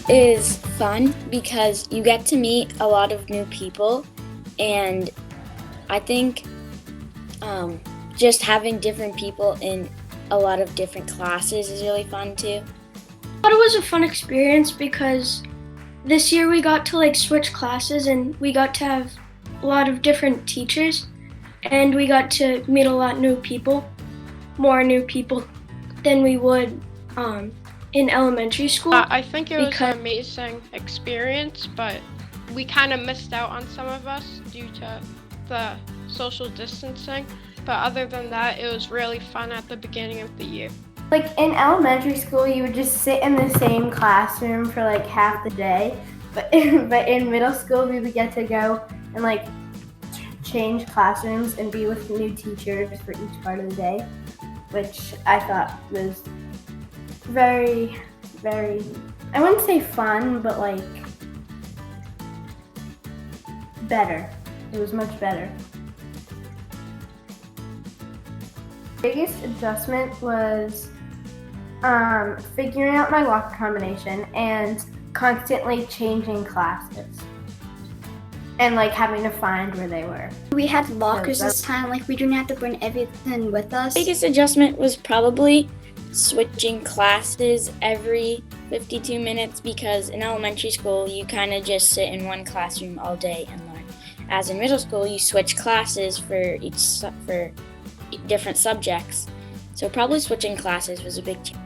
is fun because you get to meet a lot of new people, and I think just having different people in a lot of different classes is really fun too. I thought it was a fun experience because this year we got to switch classes and we got to have a lot of different teachers and we got to meet a lot new people, more new people than we would in elementary school. I think it was an amazing experience, but we kind of missed out on some of us due to the social distancing. But other than that, it was really fun at the beginning of the year. In elementary school, you would just sit in the same classroom for half the day. But in middle school, we would get to go and change classrooms and be with new teachers for each part of the day, which I thought was very, very, I wouldn't say fun, but better. It was much better. Biggest adjustment was figuring out my locker combination and constantly changing classes and having to find where they were. We had lockers this time, we didn't have to bring everything with us. Biggest adjustment was probably switching classes every 52 minutes because in elementary school you kind of just sit in one classroom all day and learn. As in middle school you switch classes for different subjects. So probably switching classes was a big change.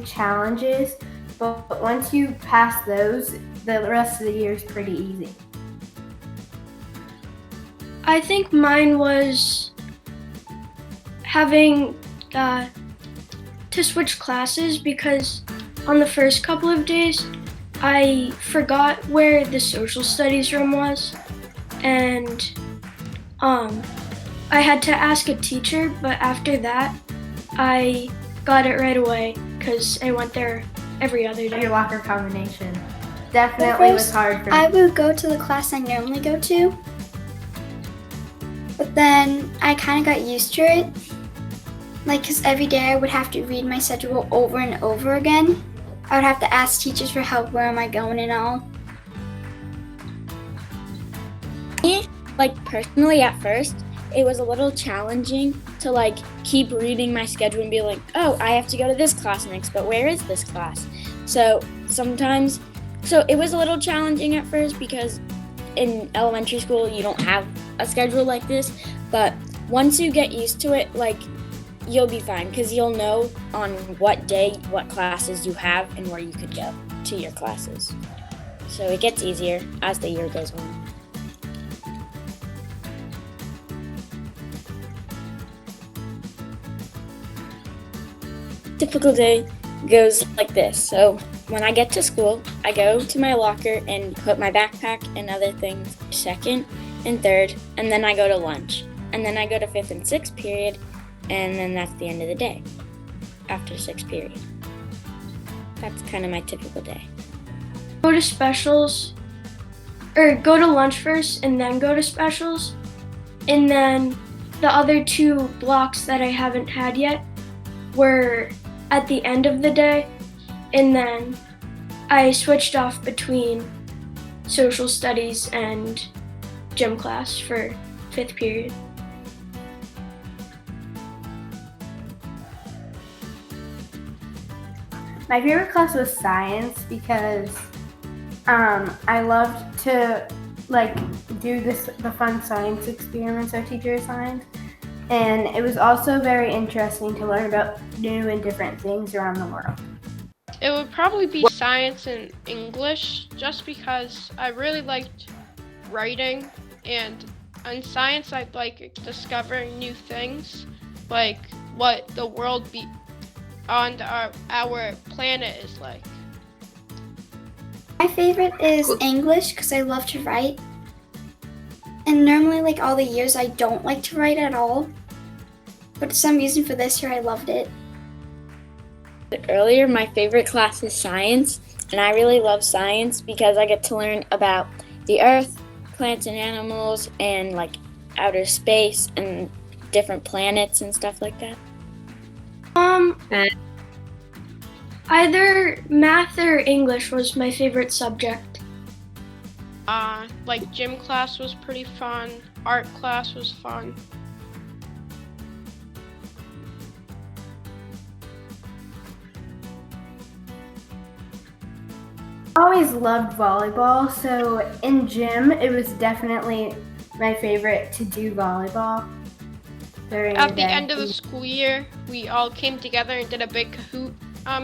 Challenges, but once you pass those, the rest of the year is pretty easy. I think mine was having to switch classes because on the first couple of days I forgot where the social studies room was, and I had to ask a teacher, but after that I got it right away because I went there every other day. Your locker combination definitely was hard for me. I would go to the class I normally go to, but then I kind of got used to it. Because every day I would have to read my schedule over and over again. I would have to ask teachers for help, where am I going and all. Personally at first, it was a little challenging to keep reading my schedule and be oh, I have to go to this class next, but where is this class? So it was a little challenging at first because in elementary school you don't have a schedule like this, but once you get used to it, you'll be fine because you'll know on what day, what classes you have and where you could go to your classes. So it gets easier as the year goes on. Typical day goes like this. So when I get to school, I go to my locker and put my backpack and other things second and third, and then I go to lunch. And then I go to fifth and sixth period, and then that's the end of the day after sixth period. That's kind of my typical day. Go to specials, or go to lunch first and then go to specials, and then the other two blocks that I haven't had yet were at the end of the day, and then I switched off between social studies and gym class for fifth period. My favorite class was science because I loved to do the fun science experiments our teacher assigned, and it was also very interesting to learn about new and different things around the world. It would probably be science and English, just because I really liked writing, and in science I'd like discovering new things, like what the world on our planet is like. My favorite is English because I love to write. And normally all the years I don't like to write at all. But for some reason for this year I loved it. Earlier, my favorite class is science, and I really love science because I get to learn about the earth, plants and animals, and outer space and different planets and stuff like that. Either math or English was my favorite subject. Like gym class was pretty fun. Art class was fun. I always loved volleyball, so in gym it was definitely my favorite to do volleyball during At the the day. end of the school year, we all came together and did a big Kahoot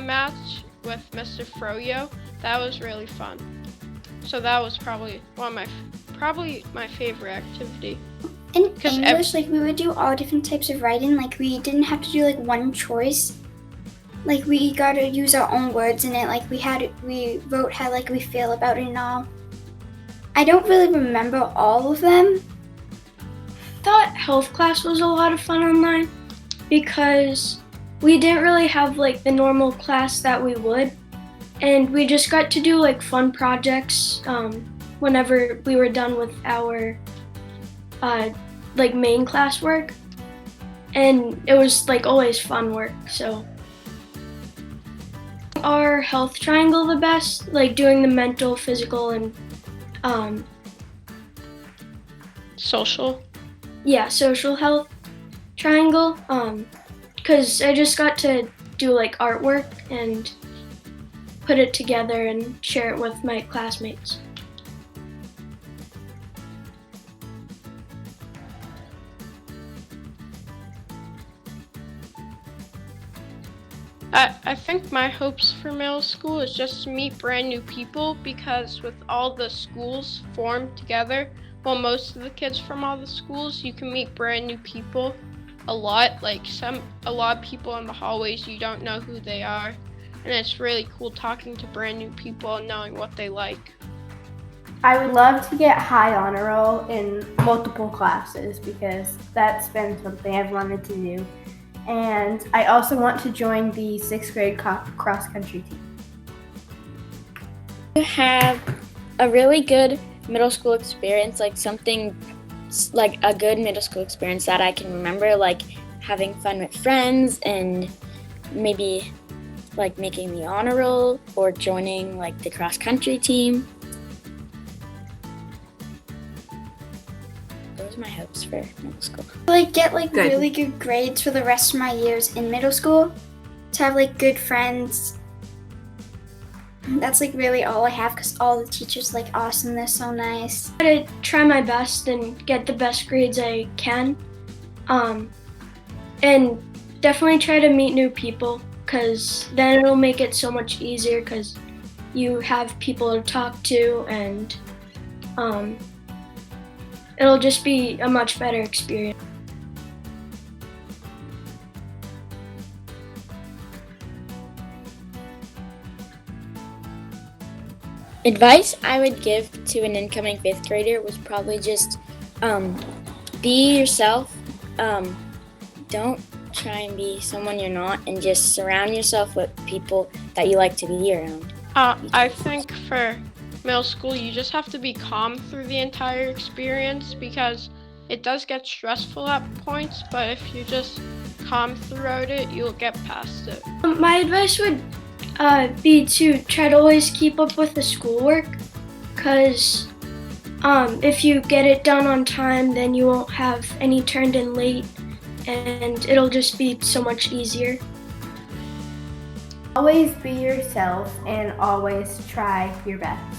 match with Mr. Froyo. That was really fun. So that was probably my favorite activity. In 'Cause English, like we would do all different types of writing. Like we didn't have to do like one choice. Like we got to use our own words in it. Like we wrote how like we feel about it and all. I don't really remember all of them. Thought health class was a lot of fun online because we didn't really have like the normal class that we would, and we just got to do like fun projects whenever we were done with our like main class work, and it was like always fun work. So our health triangle the best, like doing the mental, physical, and Social. social health triangle, because I just got to do like artwork and put it together and share it with my classmates. I think my hopes for middle school is just to meet brand new people, because with all the schools formed together, well, most of the kids from all the schools, you can meet brand new people a lot. Like a lot of people in the hallways, you don't know who they are. And it's really cool talking to brand new people and knowing what they like. I would love to get high honor roll in multiple classes because that's been something I've wanted to do. And I also want to join the 6th grade cross country team. To have a really good middle school experience, like something like a good middle school experience that I can remember, like having fun with friends and maybe like making the honor roll or joining like the cross country team. Those are my hopes for middle school. Like get like Good. really good grades for the rest of my years in middle school. To have like good friends. That's like really all I have because all the teachers like awesome. They're so nice. I try to try my best and get the best grades I can, and definitely try to meet new people, because then it'll make it so much easier because you have people to talk to, and it'll just be a much better experience. Advice I would give to an incoming 5th grader was probably just be yourself. Don't try and be someone you're not, and just surround yourself with people that you like to be around. I think for middle school, you just have to be calm through the entire experience, because it does get stressful at points, but if you're just calm throughout it, you'll get past it. My advice would be to try to always keep up with the schoolwork, because if you get it done on time, then you won't have any turned in late, and it'll just be so much easier. Always be yourself and always try your best.